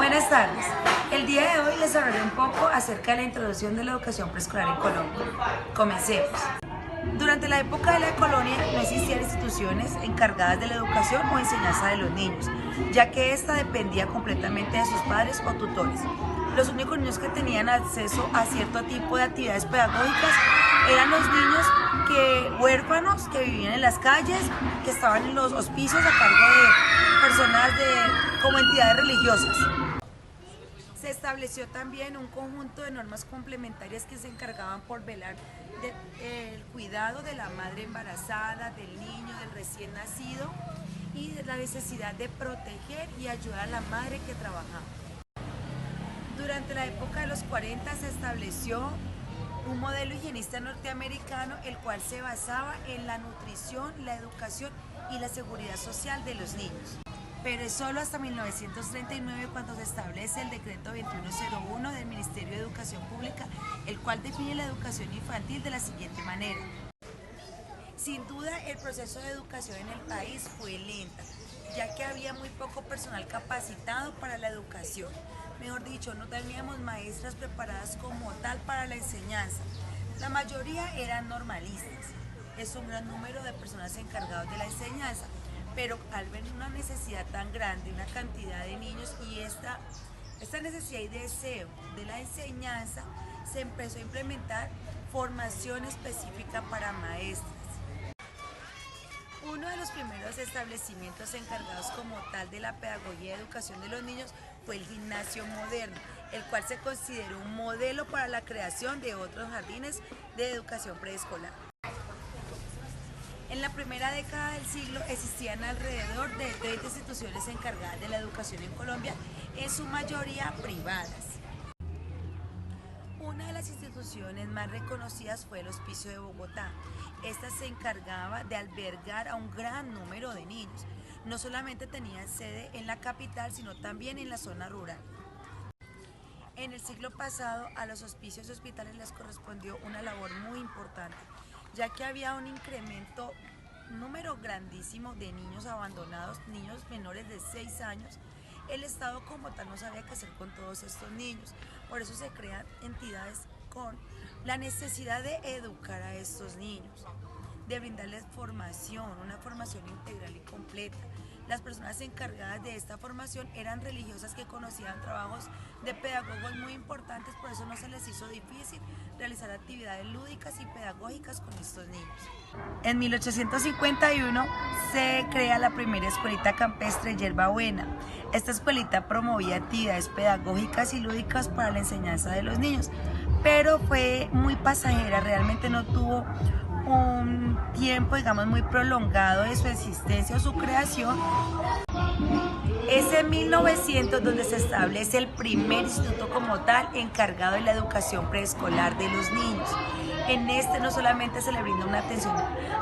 Buenas tardes. El día de hoy les hablaré un poco acerca de la introducción de la educación preescolar en Colombia. Comencemos. Durante la época de la colonia no existían instituciones encargadas de la educación o enseñanza de los niños, ya que ésta dependía completamente de sus padres o tutores. Los únicos niños que tenían acceso a cierto tipo de actividades pedagógicas eran los niños huérfanos que vivían en las calles, que estaban en los hospicios a cargo de personas como entidades religiosas. Se estableció también un conjunto de normas complementarias que se encargaban por velar del cuidado de la madre embarazada, del niño, del recién nacido y de la necesidad de proteger y ayudar a la madre que trabajaba. Durante la época de los 40 se estableció un modelo higienista norteamericano, el cual se basaba en la nutrición, la educación y la seguridad social de los niños. Pero es solo hasta 1939 cuando se establece el decreto 2101 del Ministerio de Educación Pública, el cual define la educación infantil de la siguiente manera. Sin duda, el proceso de educación en el país fue lento, ya que había muy poco personal capacitado para la educación. Mejor dicho, no teníamos maestras preparadas como tal para la enseñanza. La mayoría eran normalistas. Es un gran número de personas encargadas de la enseñanza, pero al ver una necesidad tan grande, una cantidad de niños y esta necesidad y deseo de la enseñanza, se empezó a implementar formación específica para maestras. Uno de los primeros establecimientos encargados como tal de la pedagogía y educación de los niños fue el Gimnasio Moderno, el cual se consideró un modelo para la creación de otros jardines de educación preescolar. En la primera década del siglo existían alrededor de 30 instituciones encargadas de la educación en Colombia, en su mayoría privadas. Una de las instituciones más reconocidas fue el Hospicio de Bogotá. Esta se encargaba de albergar a un gran número de niños. No solamente tenían sede en la capital, sino también en la zona rural. En el siglo pasado, a los hospicios y hospitales les correspondió una labor muy importante, ya que había un número grandísimo de niños abandonados, niños menores de 6 años. El Estado como tal no sabía qué hacer con todos estos niños, por eso se crean entidades con la necesidad de educar a estos niños, de brindarles formación, una formación integral y completa. Las personas encargadas de esta formación eran religiosas que conocían trabajos de pedagogos muy importantes, por eso no se les hizo difícil realizar actividades lúdicas y pedagógicas con estos niños. En 1851 se crea la primera escuelita campestre Yerbabuena. Esta escuelita promovía actividades pedagógicas y lúdicas para la enseñanza de los niños, pero fue muy pasajera, realmente no tuvo un tiempo, digamos, muy prolongado de su existencia o su creación. Es en 1900 donde se establece el primer instituto como tal encargado de la educación preescolar de los niños. En este no solamente se le brinda una atención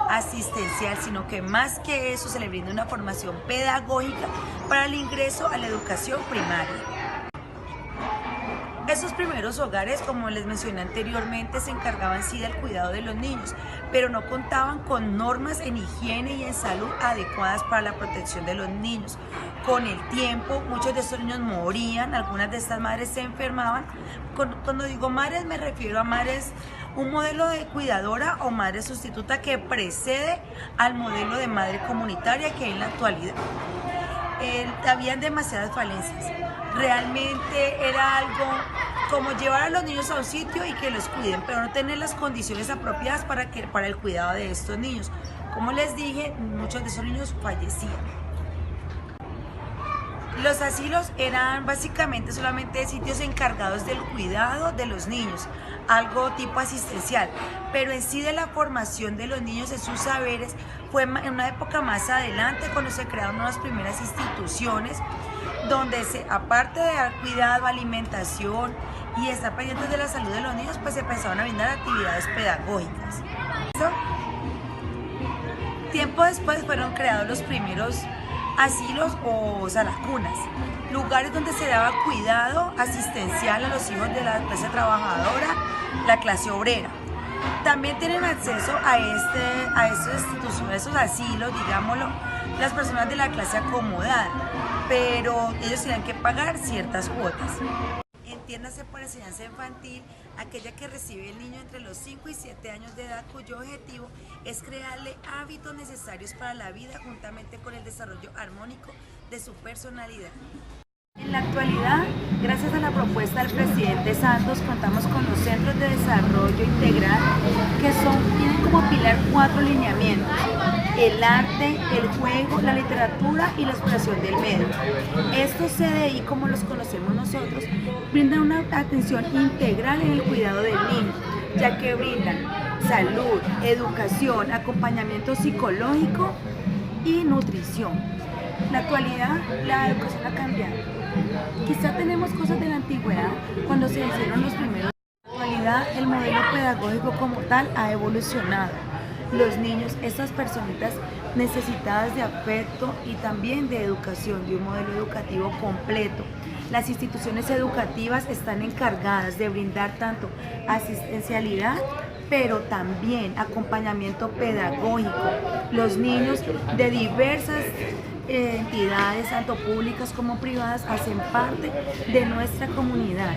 asistencial, sino que más que eso se le brinda una formación pedagógica para el ingreso a la educación primaria. Esos primeros hogares, como les mencioné anteriormente, se encargaban sí del cuidado de los niños, pero no contaban con normas en higiene y en salud adecuadas para la protección de los niños. Con el tiempo, muchos de estos niños morían, algunas de estas madres se enfermaban. Cuando digo madres, me refiero a madres, un modelo de cuidadora o madre sustituta que precede al modelo de madre comunitaria que hay en la actualidad. Habían demasiadas falencias. Realmente era algo como llevar a los niños a un sitio y que los cuiden, pero no tener las condiciones apropiadas para el cuidado de estos niños. Como les dije, muchos de esos niños fallecían. Los asilos eran básicamente solamente sitios encargados del cuidado de los niños, algo tipo asistencial, pero en sí de la formación de los niños en sus saberes fue en una época más adelante cuando se crearon las primeras instituciones donde aparte de dar cuidado, alimentación y estar pendientes de la salud de los niños, pues se empezaron a brindar actividades pedagógicas. Tiempo después fueron creados los primeros asilos o salacunas, lugares donde se daba cuidado asistencial a los hijos de la clase trabajadora, la clase obrera. También tienen acceso a estas instituciones, esos asilos, digámoslo, las personas de la clase acomodada, pero ellos tienen que pagar ciertas cuotas. Entiéndase por enseñanza infantil aquella que recibe el niño entre los 5 y 7 años de edad, cuyo objetivo es crearle hábitos necesarios para la vida juntamente con el desarrollo armónico de su personalidad. En la actualidad, gracias a la propuesta del presidente Santos, contamos con los centros de desarrollo integral que tienen como pilar 4 lineamientos: el arte, el juego, la literatura y la exploración del medio. Estos CDI, como los conocemos nosotros, brindan una atención integral en el cuidado del niño, ya que brindan salud, educación, acompañamiento psicológico y nutrición. En la actualidad, la educación ha cambiado. Quizá tenemos cosas de la antigüedad cuando se hicieron los primeros. En la actualidad, el modelo pedagógico como tal ha evolucionado. Los niños, estas personitas necesitadas de afecto y también de educación, de un modelo educativo completo. Las instituciones educativas están encargadas de brindar tanto asistencialidad, pero también acompañamiento pedagógico. Los niños de diversas entidades, tanto públicas como privadas, hacen parte de nuestra comunidad.